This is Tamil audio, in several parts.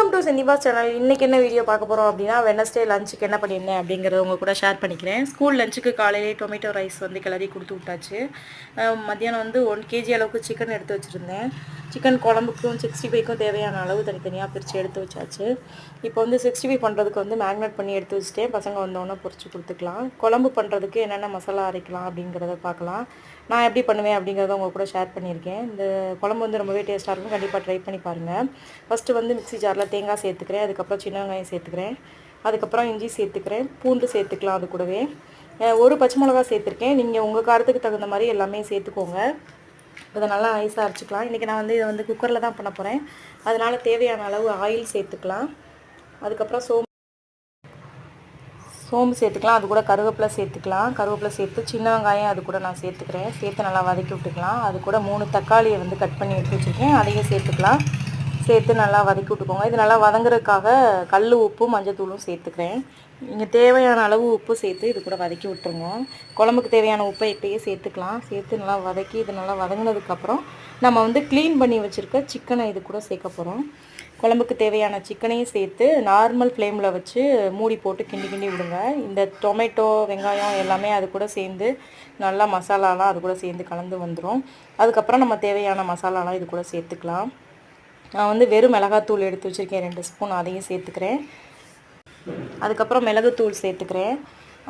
Welcome to செந்திபாஸ் channel. இன்றைக்கி என்ன வீடியோ பார்க்க போகிறோம் அப்படின்னா, வெட்னஸ்டே லஞ்சுக்கு என்ன பண்ணியிருந்தேன் அப்படிங்கிறத உங்கள் கூட ஷேர் பண்ணிக்கிறேன். ஸ்கூல் லஞ்சுக்கு காலையிலே டொமேட்டோ ரைஸ் வந்து கிளறி கொடுத்து விட்டாச்சு. மத்தியானம் வந்து 1 kg அளவுக்கு சிக்கன் எடுத்து வச்சுருந்தேன். சிக்கன் குழம்புக்கும் 65க்கும் தேவையான அளவு தனித்தனியாக பிரித்து எடுத்து வச்சாச்சு. இப்போ வந்து 65 பண்ணுறதுக்கு வந்து மேக்னேட் பண்ணி எடுத்து வச்சுட்டேன். பசங்க வந்தோடனே பொரிச்சு கொடுத்துக்கலாம். குழம்பு பண்ணுறதுக்கு என்னென்ன மசாலா அரைக்கலாம் அப்படிங்கிறத பார்க்கலாம். நான் எப்படி பண்ணுவேன் அப்படிங்கிறத உங்கள் கூட ஷேர் பண்ணியிருக்கேன். இந்த குழம்பு வந்து ரொம்பவே டேஸ்ட்டாக இருக்கும். கண்டிப்பாக ட்ரை பண்ணி பாருங்கள். ஃபஸ்ட்டு வந்து மிக்ஸி ஜாரில் தேங்காய் சேர்த்துக்கிறேன். அதுக்கப்புறம் சின்ன வெங்காயம் சேர்த்துக்கிறேன். அதுக்கப்புறம் இஞ்சி சேர்த்துக்கிறேன். பூண்டு சேர்த்துக்கலாம். அது கூடவே ஒரு பச்சை மிளகா சேர்த்துருக்கேன். நீங்கள் உங்கள் காரத்துக்கு தகுந்த மாதிரி எல்லாமே சேர்த்துக்கோங்க. இதை நல்லா ஐஸாக அரைச்சிக்கலாம். இன்றைக்கி நான் வந்து இதை வந்து குக்கரில் தான் பண்ண போகிறேன். அதனால் தேவையான அளவு ஆயில் சேர்த்துக்கலாம். அதுக்கப்புறம் சோம்பு சேர்த்துக்கலாம். அது கூட கருவேப்பிலை சேர்த்துக்கலாம். கருவேப்பிலை சேர்த்து சின்ன வெங்காயம் அது கூட நான் சேர்த்துக்கிறேன். சேர்த்து நல்லா வதக்கி விட்டுக்கலாம். அது கூட 3 தக்காளியை வந்து கட் பண்ணி எடுத்து வச்சுருக்கேன். அதையும் சேர்த்துக்கலாம். சேர்த்து நல்லா வதக்கி விட்டுக்கோங்க. இது நல்லா வதங்குறதுக்காக கல் உப்பும் மஞ்சத்தூளும் சேர்த்துக்கிறேன். நீங்கள் தேவையான அளவு உப்பு சேர்த்து இது கூட வதக்கி விட்டுருங்க. குழம்புக்கு தேவையான உப்பை இப்போயே சேர்த்துக்கலாம். சேர்த்து நல்லா வதக்கி இது நல்லா வதங்கினதுக்கப்புறம் நம்ம வந்து க்ளீன் பண்ணி வச்சுருக்க சிக்கனை இது கூட சேர்க்க போகிறோம். குழம்புக்கு தேவையான சிக்கனையும் சேர்த்து நார்மல் ஃப்ளேமில் வச்சு மூடி போட்டு கிண்டி கிண்டி விடுங்க. இந்த டொமேட்டோ வெங்காயம் எல்லாமே அது கூட சேர்ந்து நல்லா மசாலாலாம் அது கூட சேர்ந்து கலந்து வந்துடும். அதுக்கப்புறம் நம்ம தேவையான மசாலாலாம் இது கூட சேர்த்துக்கலாம். நான் வந்து வெறும் மிளகாத்தூள் எடுத்து வச்சுருக்கேன் 2 ஸ்பூன், அதையும் சேர்த்துக்கிறேன். அதுக்கப்புறம் மிளகுத்தூள் சேர்த்துக்கிறேன்.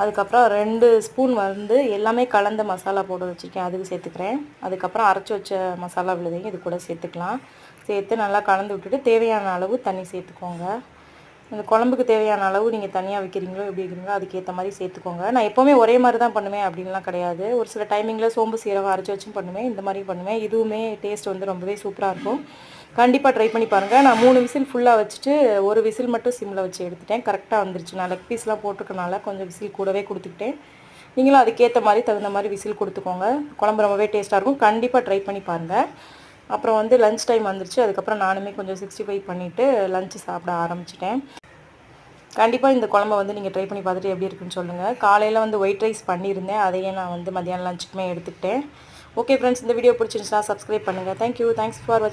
அதுக்கப்புறம் 2 ஸ்பூன் வந்து எல்லாமே கலந்த மசாலா போட்டு வச்சுருக்கேன், அதுக்கு சேர்த்துக்கிறேன். அதுக்கப்புறம் அரைச்சி வச்ச மசாலா விழுதையும் இது கூட சேர்த்துக்கலாம். சேர்த்து நல்லா கலந்து விட்டுட்டு தேவையான அளவு தண்ணி சேர்த்துக்கோங்க. இந்த குழம்புக்கு தேவையான அளவு நீங்கள் தனியாக வைக்கிறீங்களோ எப்படி வைக்கிறீங்களோ அதுக்கேற்ற மாதிரி சேர்த்துக்கோங்க. நான் எப்போவுமே ஒரே மாதிரி தான் பண்ணுவேன் அப்படின்லாம் கிடையாது. ஒரு சில டைமிங்கில் சோம்பு சீரகம் அரைச்சி வச்சும் பண்ணுவேன், இந்த மாதிரி பண்ணுவேன். இதுவுமே டேஸ்ட் வந்து ரொம்பவே சூப்பராக இருக்கும். கண்டிப்பாக ட்ரை பண்ணி பாருங்கள். நான் 3 விசில் ஃபுல்லாக வச்சுட்டு 1 விசில் மட்டும் சிம்மில் வச்சு எடுத்துட்டேன். கரெக்டாக வந்துருச்சு. நான் லெக் பீஸ்லாம் போட்டுக்கனால கொஞ்சம் விசில் கூடவே கொடுத்துக்கிட்டேன். நீங்களும் அதுக்கேற்ற மாதிரி தகுந்த மாதிரி விசில் கொடுத்துக்கோங்க. குழம்பு ரொம்பவே டேஸ்ட்டாக இருக்கும். கண்டிப்பாக ட்ரை பண்ணி பாருங்கள். அப்புறம் வந்து லஞ்ச் டைம் வந்துருச்சு. அதுக்கப்புறம் நானுமே கொஞ்சம் 65 பண்ணிவிட்டு லஞ்சு சாப்பிட ஆரம்பிச்சிட்டேன். கண்டிப்பாக இந்த குழம்பை வந்து நீங்கள் ட்ரை பண்ணி பார்த்துட்டு எப்படி இருக்குன்னு சொல்லுங்கள். காலையில் வந்து ஒயிட் ரைஸ் பண்ணியிருந்தேன், அதையே நான் வந்து மதியானம் லஞ்சுக்குமே எடுத்துக்கிட்டேன். ஓகே ஃப்ரெண்ட்ஸ், இந்த வீடியோ பிடிச்சிருந்துச்சுன்னா சப்ஸ்கிரைப் பண்ணுங்கள். தேங்க்யூ. தேங்க்ஸ் ஃபார் வாட்சிங்.